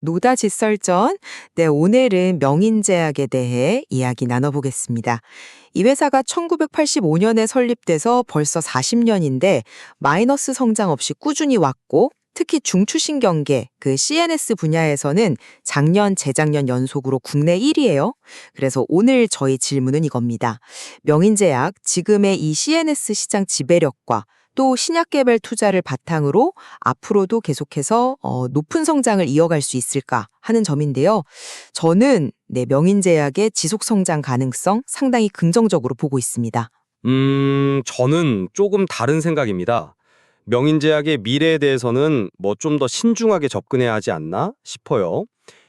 노다지 썰전. 네, 오늘은 명인제약에 대해 이야기 나눠보겠습니다. 이 회사가 1985년에 설립돼서 벌써 40년인데 마이너스 성장 없이 꾸준히 왔고 특히 중추신경계, 그 CNS 분야에서는 작년, 재작년 연속으로 국내 1위예요. 그래서 오늘 저희 질문은 이겁니다. 명인제약, 지금의 이 CNS 시장 지배력과 또 신약 개발 투자를 바탕으로 앞으로도 계속해서 높은 성장을 이어갈 수 있을까 하는 점인데요. 저는 명인제약의 지속 성장 가능성 상당히 긍정적으로 보고 있습니다. 저는 조금 다른 생각입니다. 명인제약의 미래에 대해서는 뭐 좀 더 신중하게 접근해야 하지 않나 싶어요.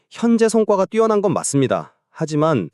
현재 성과가 뛰어난 건 맞습니다. 하지만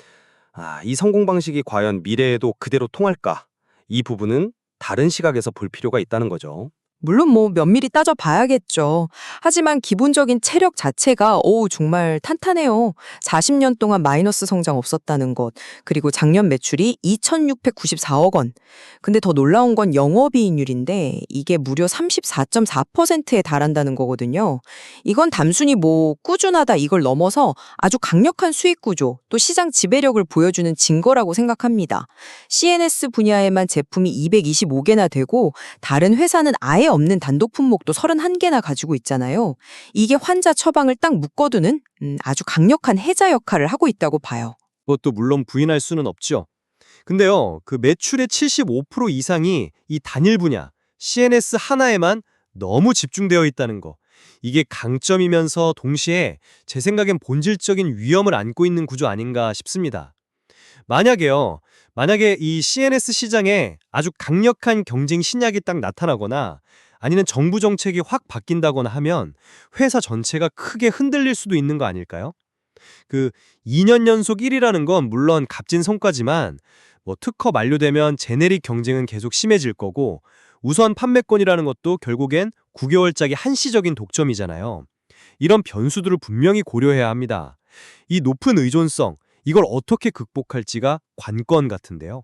이 성공 방식이 과연 미래에도 그대로 통할까? 이 부분은 다른 시각에서 볼 필요가 있다는 거죠. 물론 면밀히 따져봐야겠죠. 하지만 기본적인 체력 자체가 정말 탄탄해요. 40년 동안 마이너스 성장 없었다는 것. 그리고 작년 매출이 2,694억 원. 근데 더 놀라운 건 영업이익률인데 이게 무려 34.4%에 달한다는 거거든요. 이건 단순히 꾸준하다 이걸 넘어서 아주 강력한 수익 구조, 또 시장 지배력을 보여주는 증거라고 생각합니다. CNS 분야에만 제품이 225개나 되고 다른 회사는 아예 없는 단독 품목도 31개나 가지고 있잖아요. 이게 환자 처방을 딱 묶어두는 아주 강력한 해자 역할을 하고 있다고 봐요. 그것도 물론 부인할 수는 없죠. 근데요, 그 매출의 75% 이상이 이 단일 분야, CNS 하나에만 너무 집중되어 있다는 거. 이게 강점이면서 동시에 제 생각엔 본질적인 위험을 안고 있는 구조 아닌가 싶습니다. 만약에 이 CNS 시장에 아주 강력한 경쟁 신약이 딱 나타나거나 아니면 정부 정책이 확 바뀐다거나 하면 회사 전체가 크게 흔들릴 수도 있는 거 아닐까요? 그 2년 연속 1위라는 건 물론 값진 성과지만 특허 만료되면 제네릭 경쟁은 계속 심해질 거고 우선 판매권이라는 것도 결국엔 9개월짜리 한시적인 독점이잖아요. 이런 변수들을 분명히 고려해야 합니다. 이 높은 의존성, 이걸 어떻게 극복할지가 관건 같은데요.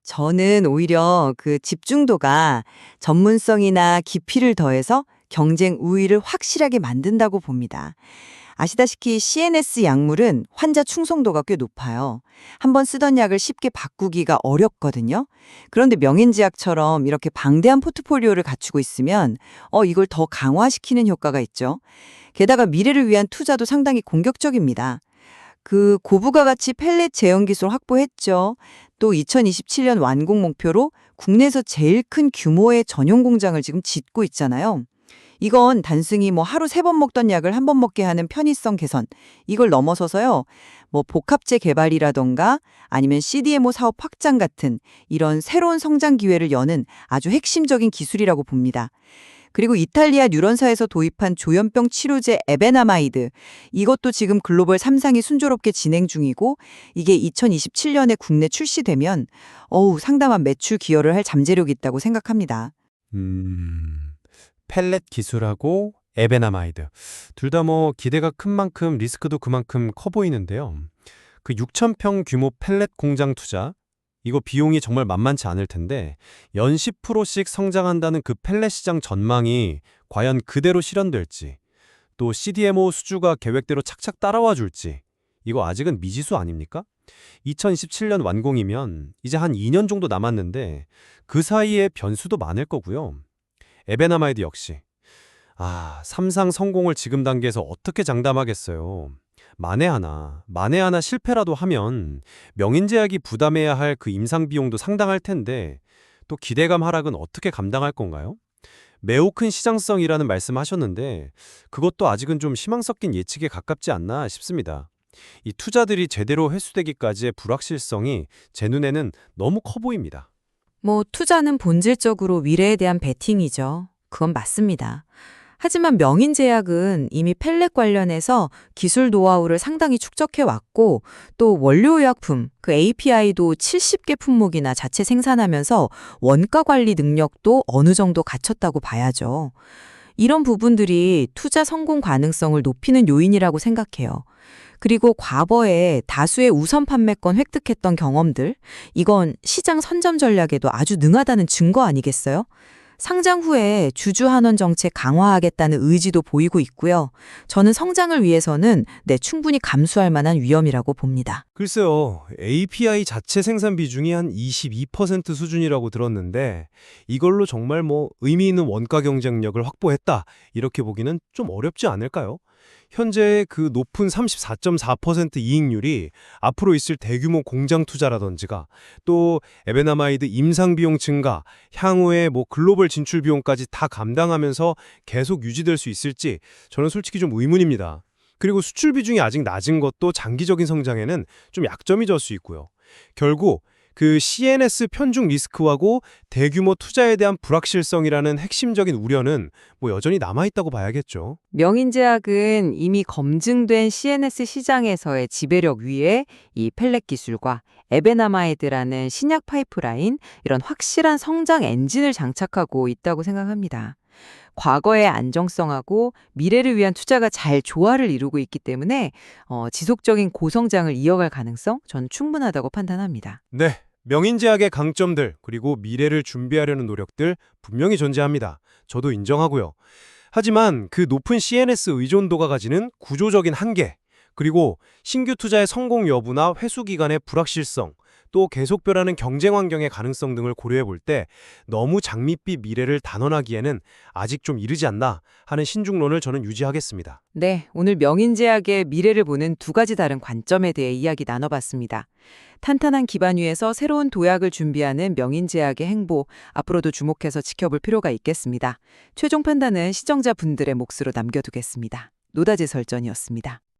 저는 오히려 그 집중도가 전문성이나 깊이를 더해서 경쟁 우위를 확실하게 만든다고 봅니다. 아시다시피 CNS 약물은 환자 충성도가 꽤 높아요. 한번 쓰던 약을 쉽게 바꾸기가 어렵거든요. 그런데 명인제약처럼 이렇게 방대한 포트폴리오를 갖추고 있으면 이걸 더 강화시키는 효과가 있죠. 게다가 미래를 위한 투자도 상당히 공격적입니다. 그 고부가 가치 펠렛 제형 기술 확보했죠. 또 2027년 완공 목표로 국내에서 제일 큰 규모의 전용 공장을 지금 짓고 있잖아요. 이건 단순히 하루 3번 먹던 약을 한 번 먹게 하는 편의성 개선, 이걸 넘어서서요. 복합제 개발이라던가 아니면 CDMO 사업 확장 같은 이런 새로운 성장 기회를 여는 아주 핵심적인 기술이라고 봅니다. 그리고 이탈리아 뉴런사에서 도입한 조현병 치료제 에베나마이드, 이것도 지금 글로벌 3상이 순조롭게 진행 중이고 이게 2027년에 국내 출시되면 상당한 매출 기여를 할 잠재력이 있다고 생각합니다. 펠렛 기술하고 에베나마이드. 둘 다 기대가 큰 만큼 리스크도 그만큼 커 보이는데요. 그 6,000평 규모 펠렛 공장 투자, 이거 비용이 정말 만만치 않을 텐데 연 10%씩 성장한다는 그 펠렛 시장 전망이 과연 그대로 실현될지, 또 CDMO 수주가 계획대로 착착 따라와 줄지, 이거 아직은 미지수 아닙니까? 2027년 완공이면 이제 한 2년 정도 남았는데 그 사이에 변수도 많을 거고요. 에베나마이드 역시 삼상 성공을 지금 단계에서 어떻게 장담하겠어요. 만에 하나 실패라도 하면 명인제약이 부담해야 할 그 임상 비용도 상당할 텐데 또 기대감 하락은 어떻게 감당할 건가요? 매우 큰 시장성이라는 말씀하셨는데 그것도 아직은 좀 희망 섞인 예측에 가깝지 않나 싶습니다. 이 투자들이 제대로 회수되기까지의 불확실성이 제 눈에는 너무 커 보입니다. 투자는 본질적으로 미래에 대한 베팅이죠. 그건 맞습니다. 하지만 명인제약은 이미 펠렛 관련해서 기술 노하우를 상당히 축적해 왔고 또 원료의약품, 그 API도 70개 품목이나 자체 생산하면서 원가 관리 능력도 어느 정도 갖췄다고 봐야죠. 이런 부분들이 투자 성공 가능성을 높이는 요인이라고 생각해요. 그리고 과거에 다수의 우선 판매권 획득했던 경험들, 이건 시장 선점 전략에도 아주 능하다는 증거 아니겠어요? 상장 후에 주주환원 정책 강화하겠다는 의지도 보이고 있고요. 저는 성장을 위해서는 충분히 감수할 만한 위험이라고 봅니다. 글쎄요, API 자체 생산 비중이 한 22% 수준이라고 들었는데 이걸로 정말 의미 있는 원가 경쟁력을 확보했다 이렇게 보기는 좀 어렵지 않을까요? 현재 그 높은 34.4% 이익률이 앞으로 있을 대규모 공장 투자라든지가 또 에베나마이드 임상 비용 증가, 향후에 글로벌 진출 비용까지 다 감당하면서 계속 유지될 수 있을지 저는 솔직히 좀 의문입니다. 그리고 수출 비중이 아직 낮은 것도 장기적인 성장에는 좀 약점이 될 수 있고요. 결국 그 CNS 편중 리스크하고 대규모 투자에 대한 불확실성이라는 핵심적인 우려는 여전히 남아있다고 봐야겠죠. 명인제약은 이미 검증된 CNS 시장에서의 지배력 위에 이 펠렛 기술과 에베나마이드라는 신약 파이프라인, 이런 확실한 성장 엔진을 장착하고 있다고 생각합니다. 과거의 안정성하고 미래를 위한 투자가 잘 조화를 이루고 있기 때문에 지속적인 고성장을 이어갈 가능성 전 충분하다고 판단합니다. 네, 명인제약의 강점들 그리고 미래를 준비하려는 노력들 분명히 존재합니다. 저도 인정하고요. 하지만 그 높은 CNS 의존도가 가지는 구조적인 한계, 그리고 신규 투자의 성공 여부나 회수 기간의 불확실성, 또 계속 변하는 경쟁 환경의 가능성 등을 고려해 볼 때 너무 장밋빛 미래를 단언하기에는 아직 좀 이르지 않나 하는 신중론을 저는 유지하겠습니다. 네, 오늘 명인제약의 미래를 보는 두 가지 다른 관점에 대해 이야기 나눠봤습니다. 탄탄한 기반 위에서 새로운 도약을 준비하는 명인제약의 행보, 앞으로도 주목해서 지켜볼 필요가 있겠습니다. 최종 판단은 시청자분들의 몫으로 남겨두겠습니다. 노다지 설전이었습니다.